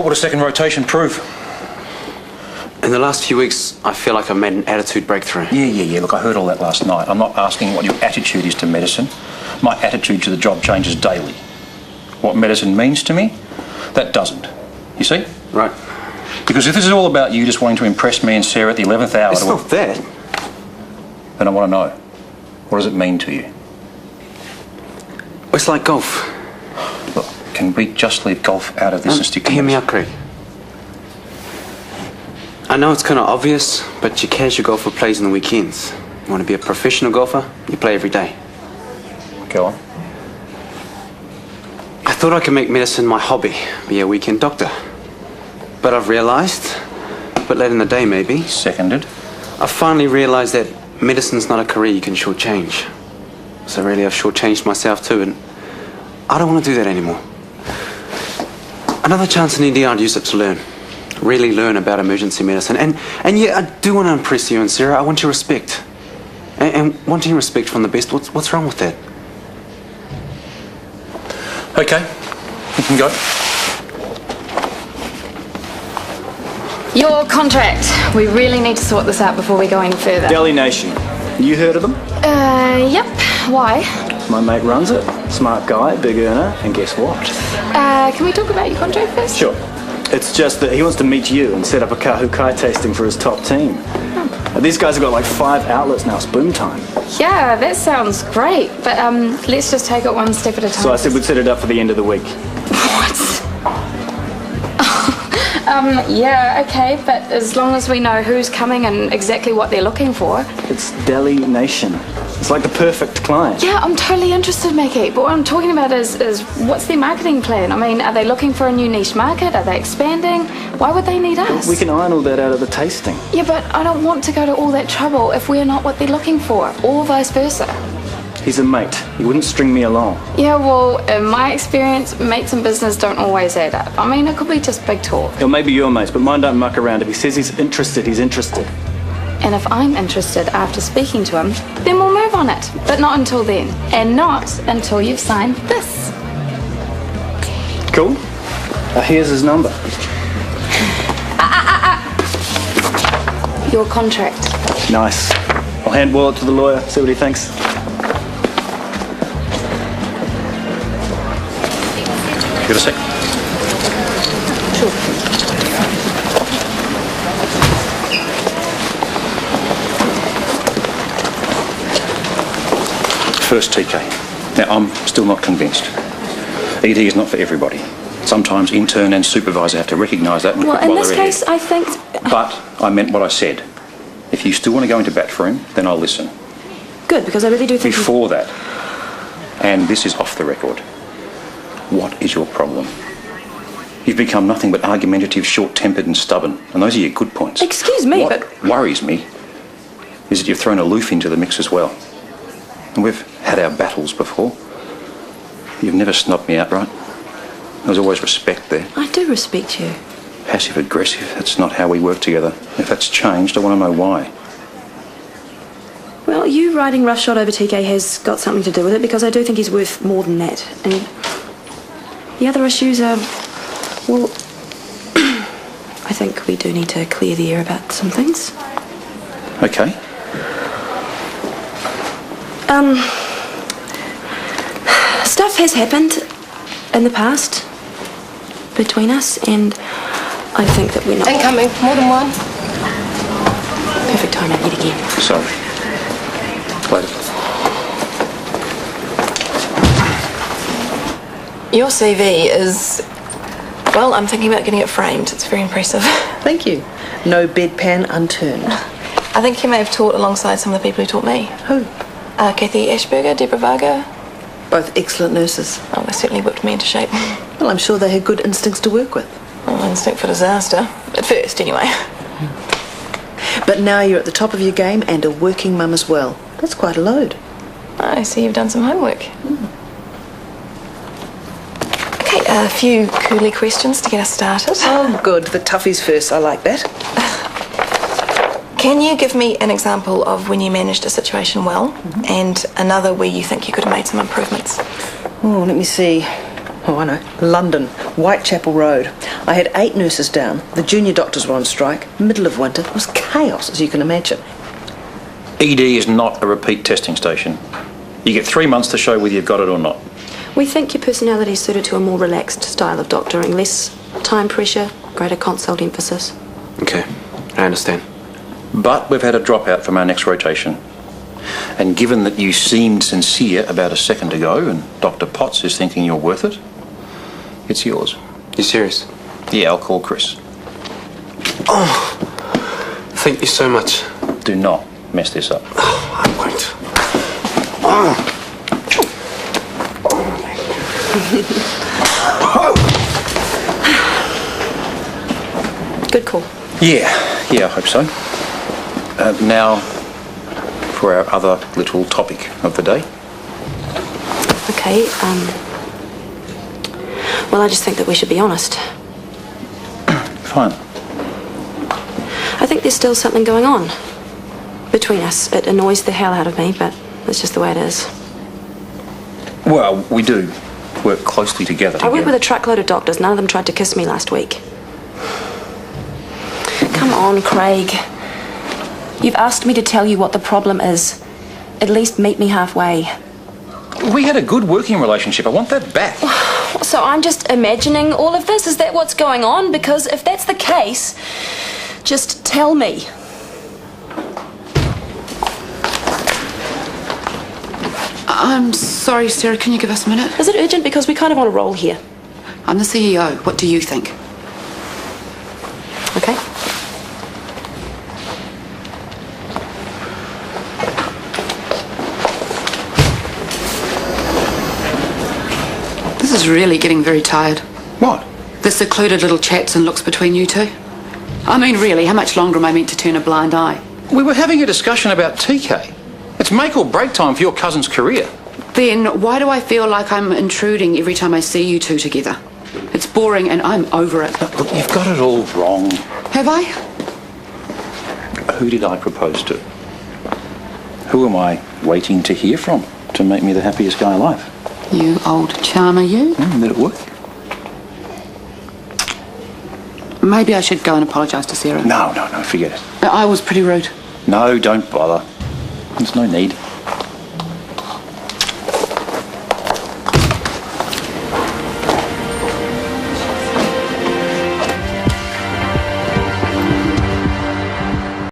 What would a second rotation prove? In the last few weeks, I feel like I've made an attitude breakthrough. Yeah. Look, I heard all that last night. I'm not asking what your attitude is to medicine. My attitude to the job changes daily. What medicine means to me, that doesn't. You see? Right. Because if this is all about you just wanting to impress me and Sarah at the 11th hour... It's not that. Then I want to know. What does it mean to you? It's like golf. Look, can we just leave golf out of this and stick to Hear me out, Craig. I know it's kind of obvious, but your casual golfer plays on the weekends. You want to be a professional golfer, you play every day. Go on. I thought I could make medicine my hobby, be a weekend doctor. But I've realised, a bit late in the day maybe, Seconded. I've finally realised that medicine's not a career you can shortchange. So really I've shortchanged myself too, and I don't want to do that anymore. Another chance in India, I'd use it to learn. Really learn about emergency medicine. And yeah, I do want to impress you and Sarah. I want your respect. And wanting respect from the best, what's wrong with that? Okay, you can go. Your contract. We really need to sort this out before we go any further. Delhi Nation. You heard of them? Yep. Why? My mate runs it. Smart guy, big earner, and guess what? Can we talk about your contract first? Sure. It's just that he wants to meet you and set up a kahukai tasting for his top team. These guys have got like 5 outlets now. It's boom time. Yeah, that sounds great. But let's just take it one step at a time. So I said we'd set it up for the end of the week. What? Yeah, okay, but as long as we know who's coming and exactly what they're looking for. It's Delhi Nation. It's like the perfect client. Yeah, I'm totally interested, Mickey. But what I'm talking about is what's their marketing plan? I mean, are they looking for a new niche market? Are they expanding? Why would they need us? We can iron all that out at the tasting. Yeah, but I don't want to go to all that trouble if we're not what they're looking for, or vice versa. He's a mate. He wouldn't string me along. Yeah, well, in my experience, mates in business don't always add up. I mean, it could be just big talk. Or maybe your mates, but mine don't muck around. If he says he's interested, he's interested. And if I'm interested after speaking to him, then we'll move on it. But not until then. And not until you've signed this. Cool. Here's his number. Your contract. Nice. I'll handball it to the lawyer, see what he thinks. Got a sec? Sure. First, TK. Now, I'm still not convinced. ED is not for everybody. Sometimes intern and supervisor have to recognise that and Well, quit in while this they're case, ahead. I think... But I meant what I said. If you still want to go into bat for him, then I'll listen. Good, because I really do think... Before that, and this is off the record, what is your problem? You've become nothing but argumentative, short-tempered and stubborn, and those are your good points. Excuse me, what but... worries me is that you've thrown aloof into the mix as well. And we've had our battles before. You've never snubbed me outright. There's always respect there. I do respect you. Passive-aggressive, that's not how we work together. If that's changed, I want to know why. Well, you riding roughshod over TK has got something to do with it, because I do think he's worth more than that. And the other issues are... Well, I think we do need to clear the air about some things. Okay. Stuff has happened in the past between us, and I think that we're not... Incoming, more than one. Perfect timing yet again. Sorry. Later. Your CV is... Well, I'm thinking about getting it framed. It's very impressive. Thank you. No bedpan unturned. I think you may have taught alongside some of the people who taught me. Who? Kathy Ashberger, Deborah Varga. Both excellent nurses. Oh, they certainly whipped me into shape. Well, I'm sure they had good instincts to work with. Oh, instinct for disaster. At first, anyway. But now you're at the top of your game and a working mum as well. That's quite a load. I see you've done some homework. Okay, a few coolie questions to get us started. Oh, good. The toughies first. I like that. Can you give me an example of when you managed a situation well and another where you think you could have made some improvements? Oh, let me see. Oh, I know. London, Whitechapel Road. I had 8 nurses down. The junior doctors were on strike. Middle of winter. It was chaos, as you can imagine. ED is not a repeat testing station. You get 3 months to show whether you've got it or not. We think your personality is suited to a more relaxed style of doctoring. Less time pressure, greater consult emphasis. Okay, I understand. But we've had a dropout from our next rotation. And given that you seemed sincere about a second ago and Dr. Potts is thinking you're worth it, it's yours. You serious? Yeah, I'll call Chris. Oh, thank you so much. Do not mess this up. Oh, I won't. Oh. Good call. Yeah, I hope so. Now, for our other little topic of the day. Okay, well, I just think that we should be honest. Fine. I think there's still something going on between us. It annoys the hell out of me, but it's just the way it is. Well, we do work closely together. I work with a truckload of doctors. None of them tried to kiss me last week. Come on, Craig. You've asked me to tell you what the problem is. At least meet me halfway. We had a good working relationship. I want that back. So I'm just imagining all of this? Is that what's going on? Because if that's the case, just tell me. I'm sorry, Sarah, can you give us a minute? Is it urgent? Because we kind of on a roll here. I'm the CEO. What do you think? Okay. This is really getting very tired. What? The secluded little chats and looks between you two. I mean, really, how much longer am I meant to turn a blind eye? We were having a discussion about TK. It's make or break time for your cousin's career. Then why do I feel like I'm intruding every time I see you two together? It's boring and I'm over it. Look, you've got it all wrong. Have I? Who did I propose to? Who am I waiting to hear from to make me the happiest guy alive? You old charmer, you. Did it work? Maybe I should go and apologise to Sarah. No, forget it. I was pretty rude. No, don't bother. There's no need.